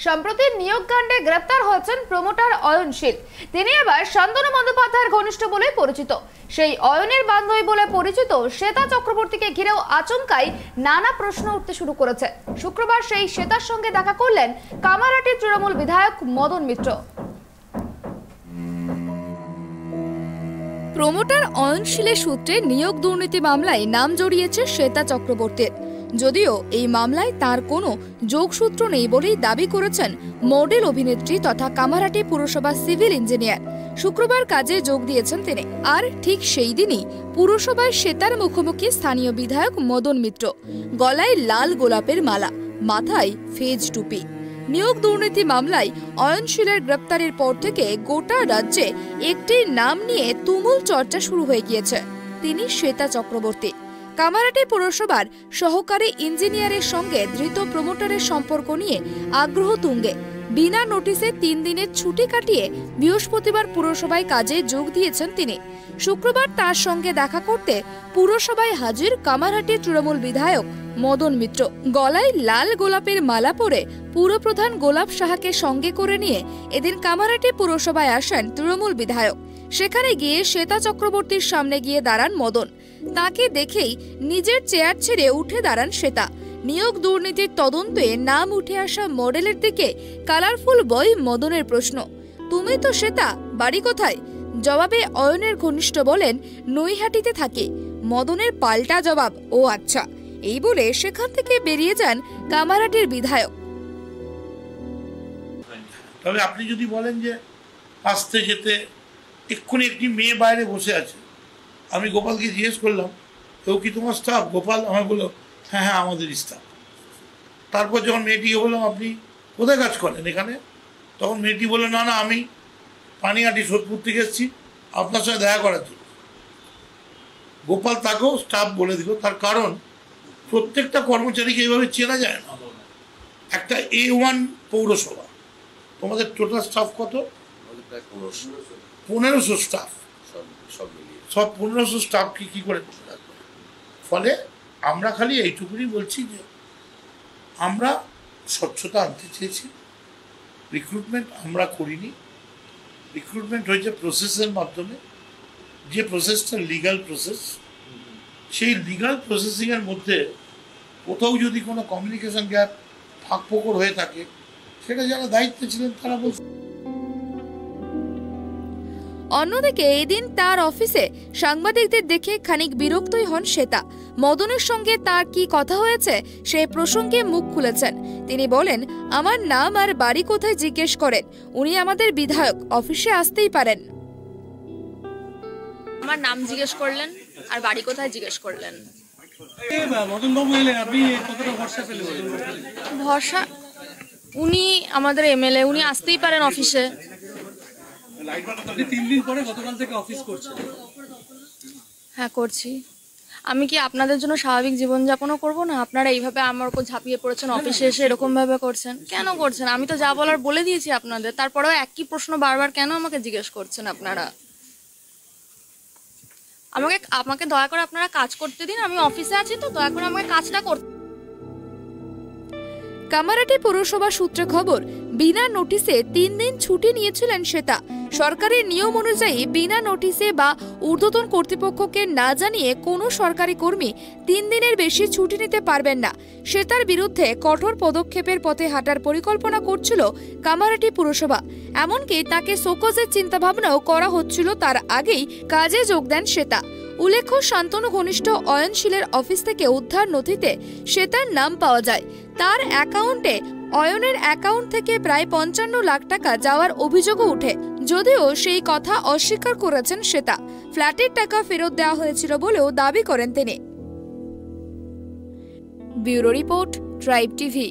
সম্প্রতি নিয়োগ কাণ্ডে গ্রেপ্তার হয়েছেন প্রমোটার অয়নশীল। তিনি আবার শান্তনু বন্দ্যোপাধ্যায়ের ঘনিষ্ঠ বলে পরিচিত। সেই অয়নের বান্ধবী বলে পরিচিত শ্বেতা চক্রবর্তীকে ঘিরেও আচমকাই নানা প্রশ্ন উঠতে শুরু করেছে। শুক্রবার সেই শ্বেতার সঙ্গে দেখা করলেন কামারহাটির তৃণমূল বিধায়ক মদন মিত্র। প্রমোটার অয়নশীলের সূত্রে নিয়োগ দুর্নীতি মামলায় নাম জড়িয়েছে শ্বেতা চক্রবর্তীর। যদিও এই মামলায় তার কোনো যোগসূত্র নেই বলেই দাবি করেছেন মডেল অভিনেত্রী তথা কামারহাটি পুরসভা সিভিল ইঞ্জিনিয়ার। শুক্রবার কাজে যোগ দিয়েছেন তিনি। আর ঠিক সেই দিনই পুরসভায় শ্বেতার মুখোমুখি স্থানীয় বিধায়ক মদন মিত্র। গলায় লাল গোলাপের মালা, মাথায় ফেজ টুপি। নিয়োগ দুর্নীতি মামলায় অয়নশীলের গ্রেপ্তারের পর থেকে গোটা রাজ্যে একটি নাম নিয়ে তুমুল চর্চা শুরু হয়ে গিয়েছে। তিনি শ্বেতা চক্রবর্তী। কামারহাটি পুরসভার সহকারী ইঞ্জিনিয়ারের সঙ্গে ধৃত প্রমোটারের সম্পর্ক নিয়ে আগ্রহ তুঙ্গে। বিনা নোটিশে 3 দিনের ছুটি কাটিয়ে বৃহস্পতিবার পুরসভায় কাজে যোগ দিয়েছেন তিনি। শুক্রবার তার সঙ্গে দেখা করতে পুরসভায় হাজির কামারহাটির তৃণমূল বিধায়ক মদন মিত্র। গলায় লাল গোলাপের মালা পরে পুরপ্রধান গোলাপ সাহাকে সঙ্গে করে নিয়ে এদিন কামারহাটি পুরসভায় আসেন তৃণমূল বিধায়ক। সেখানে গিয়ে শ্বেতা চক্রবর্তীর সামনে গিয়ে দাঁড়ান মদন। তাকে দেখেই নিজের চেয়ার ছেড়ে উঠে দাঁড়ান শ্বেতা। নিয়োগ দুর্নীতির তদন্তে নাম উঠে আসা মডেলের দিকে কালারফুল বই মদনের প্রশ্ন, তুমি তো শ্বেতা, বাড়ি কোথায়? জবাবে অয়নের ঘনিষ্ঠ বলেন, নৈহাটিতে থাকে। মদনের পাল্টা জবাব, ও আচ্ছা, এই বলে সেখান থেকে বেরিয়ে যান কামারহাটির বিধায়ক। তবে আপনি যদি বলেন যে আসতে যেতে এক্ষুনি একটি মেয়ে বাইরে বসে আছে, আমি গোপালকে জিজ্ঞেস করলাম, কেউ কি তোমার স্টাফ? গোপাল আমায় বললো, হ্যাঁ হ্যাঁ আমাদের স্টাফ। তারপর যখন মেয়েটিকে বললাম, আপনি কোথায় কাজ করেন এখানে? তখন মেয়েটি বললো, না না আমি পানিহাটি সোদপুর থেকে এসেছি আপনার সঙ্গে দেখা করার জন্য। গোপাল তাকেও স্টাফ বলে দিল, তার কারণ প্রত্যেকটা কর্মচারীকে এইভাবে চেনা যায় না। একটা A1 পৌরসভা, তোমাদের টোটাল স্টাফ কত? 1500 স্টাফ। সব 1500 স্টাফকে কী করে রাখবে? ফলে আমরা খালি এইটুকুনি বলছি যে আমরা স্বচ্ছতা আনতে চেয়েছি। রিক্রুটমেন্ট আমরা করিনি, রিক্রুটমেন্ট হয়েছে প্রসেসের মাধ্যমে। যে প্রসেসটা লিগাল প্রসেস, সেই লিগাল প্রসেসিংয়ের মধ্যে কোথাও যদি কোনো কমিউনিকেশন গ্যাপ, ফাঁকফোকর হয়ে থাকে, সেটা যারা দায়িত্বে ছিলেন তারা বলছে। অন্যদিকে এদিন তার অফিসে সাংবাদিকদের দেখে খানিক বিরক্তই হন শ্বেতা। মদনের সঙ্গে তার কি কথা হয়েছে সে প্রসঙ্গে মুখ খুলেছেন। তিনি বলেন, আমার নাম আর বাড়ি কোথায় জিজ্ঞেস করেন, উনি আমাদের বিধায়ক, অফিসে আসতেই পারেন। আমার নাম জিজ্ঞেস করলেন আর বাড়ি কোথায় জিজ্ঞেস করলেন। ভরসা, উনি আমাদের MLA, উনি আসতেই পারেন অফিসে। 3 দিন পরে গতকাল থেকে অফিস করছেন? হ্যাঁ করছি। আমি কি আপনাদের জন্য স্বাভাবিক জীবনযাপনও করবো না? আপনারা এইভাবে আমার উপর ঝাঁপিয়ে পড়েছেন, অফিসে এসে এরকম ভাবে করছেন কেন করছেন? আমি তো যা বলার বলে দিয়েছি আপনাদের, তারপরেও একই প্রশ্ন বারবার কেন আমাকে জিজ্ঞেস করছেন আপনারা? আমাকে দয়া করে আপনারা কাজ করতে দিন, আমি অফিসে আছি, তো দয়া করে আমাকে কাজটা করতে। কামারহাটি পৌরসভা সূত্রে খবর, বিনা নোটিশে 3 দিন ছুটি নিয়েছিলেন শ্বেতা। সরকারি নিয়ম অনুযায়ী বিনা নোটিশে বা ঊর্ধ্বতন কর্তৃপক্ষকে না জানিয়ে কোনো সরকারি কর্মী 3 দিনের বেশি ছুটি নিতে পারবেন না। শ্বেতার বিরুদ্ধে কঠোর পদক্ষেপের পথে হাঁটার পরিকল্পনা করছিল কামারহাটি পুরসভা। এমনকি তাকে শোকজের চিন্তাভাবনাও করা হচ্ছিল তার আগেই কাজে যোগ দেন শ্বেতা। উল্লেখ্য, শান্তনু ঘনিষ্ঠ অয়নশীলের অফিস থেকে উদ্ধার নথিতে শ্বেতার নাম পাওয়া যায়। তার অ্যাকাউন্টে অয়নের অ্যাকাউন্ট থেকে প্রায় 55 লাখ টাকা যাওয়ার অভিযোগও উঠে, যদিও সেই কথা অস্বীকার করেছেন শ্বেতা। ফ্ল্যাটের টাকা ফেরত দেওয়া হয়েছিল বলেও দাবি করেন তিনি। Bureau report, tribe TV.